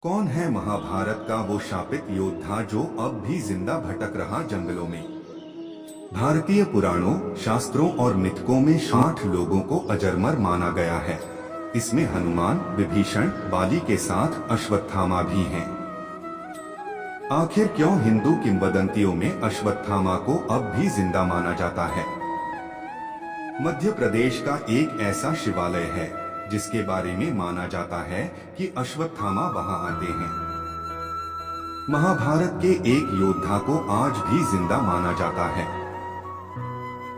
कौन है महाभारत का वो शापित योद्धा जो अब भी जिंदा भटक रहा जंगलों में। भारतीय पुराणों, शास्त्रों और मिथकों में 8 लोगों को अजरमर माना गया है। इसमें हनुमान, विभीषण, बाली के साथ अश्वत्थामा भी हैं। आखिर क्यों हिंदू किंवदंतियों में अश्वत्थामा को अब भी जिंदा माना जाता है? मध्य प्रदेश का एक ऐसा शिवालय है जिसके बारे में माना जाता है कि अश्वत्थामा वहां आते हैं। महाभारत के एक योद्धा को आज भी जिंदा माना जाता है।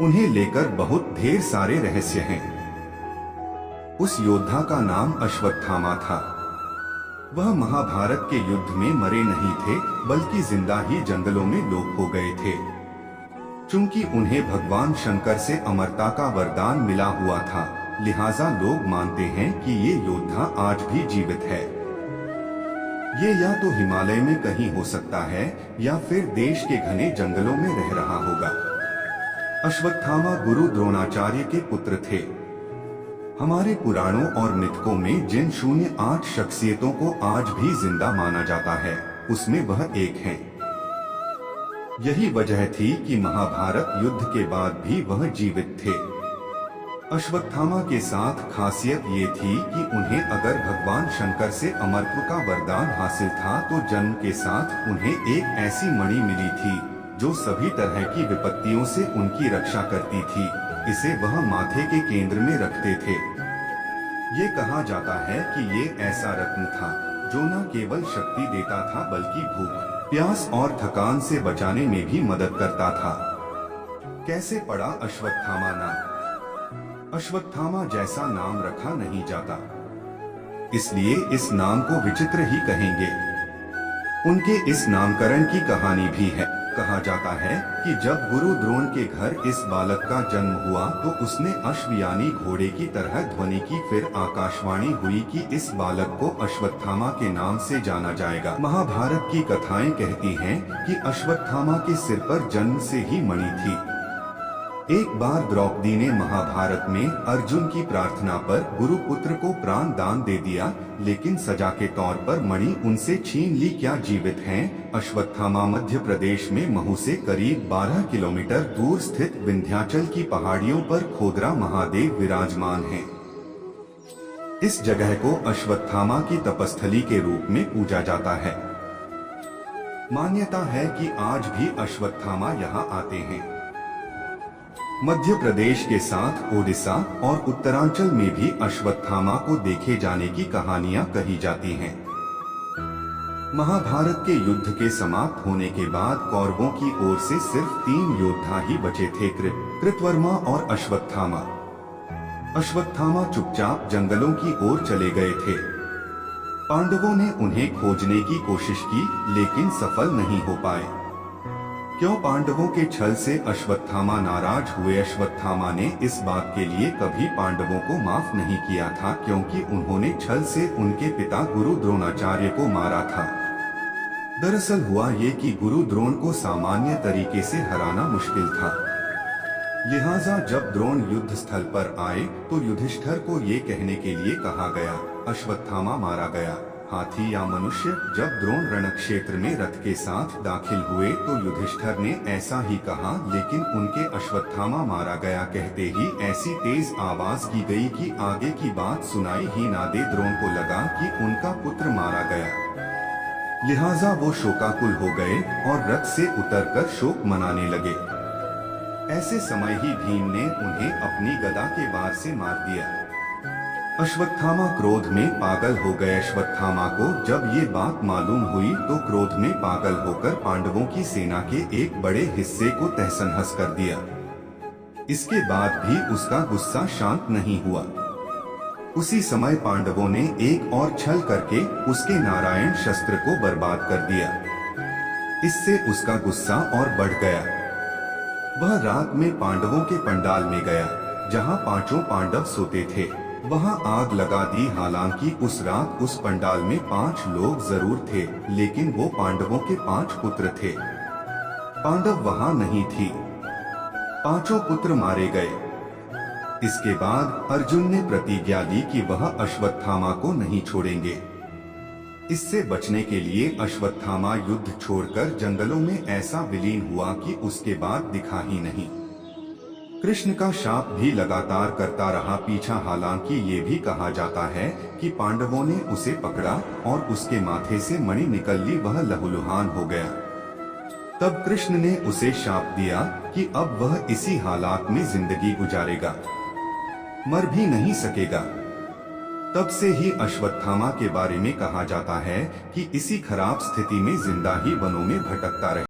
उन्हें लेकर बहुत ढेर सारे रहस्य हैं। उस योद्धा का नाम अश्वत्थामा था। वह महाभारत के युद्ध में मरे नहीं थे, बल्कि जिंदा ही जंगलों में लोप हो गए थे। चूंकि उन्हें भगवान शंकर से अमरता का वरदान मिला हुआ था, लिहाजा लोग मानते हैं कि ये योद्धा आज भी जीवित है। ये या तो हिमालय में कहीं हो सकता है या फिर देश के घने जंगलों में रह रहा होगा। अश्वत्थामा गुरु द्रोणाचार्य के पुत्र थे। हमारे पुराणों और मिथकों में जिन 08 शख्सियतों को आज भी जिंदा माना जाता है, उसमें वह एक है। यही वजह थी कि महाभारत युद्ध के बाद भी वह जीवित थे। अश्वत्थामा के साथ खासियत ये थी कि उन्हें अगर भगवान शंकर से अमरत्व का वरदान हासिल था, तो जन्म के साथ उन्हें एक ऐसी मणि मिली थी जो सभी तरह की विपत्तियों से उनकी रक्षा करती थी। इसे वह माथे के केंद्र में रखते थे। ये कहा जाता है कि ये ऐसा रत्न था जो न केवल शक्ति देता था, बल्कि भूख, प्यास और थकान से बचाने में भी मदद करता था। कैसे पड़ा अश्वत्थामा नाम? अश्वत्थामा जैसा नाम रखा नहीं जाता, इसलिए इस नाम को विचित्र ही कहेंगे। उनके इस नामकरण की कहानी भी है। कहा जाता है कि जब गुरु द्रोण के घर इस बालक का जन्म हुआ, तो उसने अश्व यानी घोड़े की तरह ध्वनि की। फिर आकाशवाणी हुई कि इस बालक को अश्वत्थामा के नाम से जाना जाएगा। महाभारत की कथाएं कहती हैं कि अश्वत्थामा के सिर पर जन्म से ही मणि थी। एक बार द्रौपदी ने महाभारत में अर्जुन की प्रार्थना पर गुरुपुत्र को प्राण दान दे दिया, लेकिन सजा के तौर पर मणि उनसे छीन ली। क्या जीवित हैं? अश्वत्थामा मध्य प्रदेश में महू से करीब 12 किलोमीटर दूर स्थित विंध्याचल की पहाड़ियों पर खोदरा महादेव विराजमान हैं। इस जगह को अश्वत्थामा की तपस्थली के रूप में पूजा जाता है। मान्यता है कि आज भी अश्वत्थामा यहाँ आते हैं। मध्य प्रदेश के साथ ओडिशा और उत्तरांचल में भी अश्वत्थामा को देखे जाने की कहानियां कही जाती हैं। महाभारत के युद्ध के समाप्त होने के बाद कौरवों की ओर से सिर्फ 3 योद्धा ही बचे थे, कृतवर्मा और अश्वत्थामा। अश्वत्थामा चुपचाप जंगलों की ओर चले गए थे। पांडवों ने उन्हें खोजने की कोशिश की, लेकिन सफल नहीं हो पाए। क्यों? पांडवों के छल से अश्वत्थामा नाराज हुए। अश्वत्थामा ने इस बात के लिए कभी पांडवों को माफ नहीं किया था, क्योंकि उन्होंने छल से उनके पिता गुरु द्रोणाचार्य को मारा था। दरअसल हुआ ये कि गुरु द्रोण को सामान्य तरीके से हराना मुश्किल था। लिहाजा जब द्रोण युद्ध स्थल पर आए, तो युधिष्ठिर को ये कहने के लिए कहा गया, अश्वत्थामा मारा गया। हाथी या मनुष्य? जब द्रोण रणक्षेत्र में रथ के साथ दाखिल हुए, तो युधिष्ठिर ने ऐसा ही कहा, लेकिन उनके अश्वत्थामा मारा गया कहते ही ऐसी तेज आवाज की गई कि आगे की बात सुनाई ही ना दे। द्रोण को लगा कि उनका पुत्र मारा गया, लिहाजा वो शोकाकुल हो गए और रथ से उतरकर शोक मनाने लगे। ऐसे समय ही भीम ने उन्हें अपनी गदा के वार से मार दिया। अश्वत्थामा क्रोध में पागल हो गए। अश्वत्थामा को जब ये बात मालूम हुई, तो क्रोध में पागल होकर पांडवों की सेना के एक बड़े हिस्से को तहस-नहस कर दिया। इसके बाद भी उसका गुस्सा शांत नहीं हुआ। उसी समय पांडवों ने एक और छल करके उसके नारायण शस्त्र को बर्बाद कर दिया। इससे उसका गुस्सा और बढ़ गया। वह रात में पांडवों के पंडाल में गया, जहाँ 5 पांडव सोते थे। वहां आग लगा दी। हालांकि उस रात उस पंडाल में 5 लोग जरूर थे, लेकिन वो पांडवों के 5 पुत्र थे। पांडव वहां नहीं थी। 5 पुत्र मारे गए। इसके बाद अर्जुन ने प्रतिज्ञा ली कि वह अश्वत्थामा को नहीं छोड़ेंगे। इससे बचने के लिए अश्वत्थामा युद्ध छोड़कर जंगलों में ऐसा विलीन हुआ कि उसके बाद दिखा ही नहीं। कृष्ण का शाप भी लगातार करता रहा पीछा। हालांकि ये भी कहा जाता है कि पांडवों ने उसे पकड़ा और उसके माथे से मणि निकल ली, वह लहूलुहान हो गया। तब कृष्ण ने उसे शाप दिया कि अब वह इसी हालात में जिंदगी गुजारेगा, मर भी नहीं सकेगा। तब से ही अश्वत्थामा के बारे में कहा जाता है कि इसी खराब स्थिति में जिंदा ही वनों में भटकता रहे।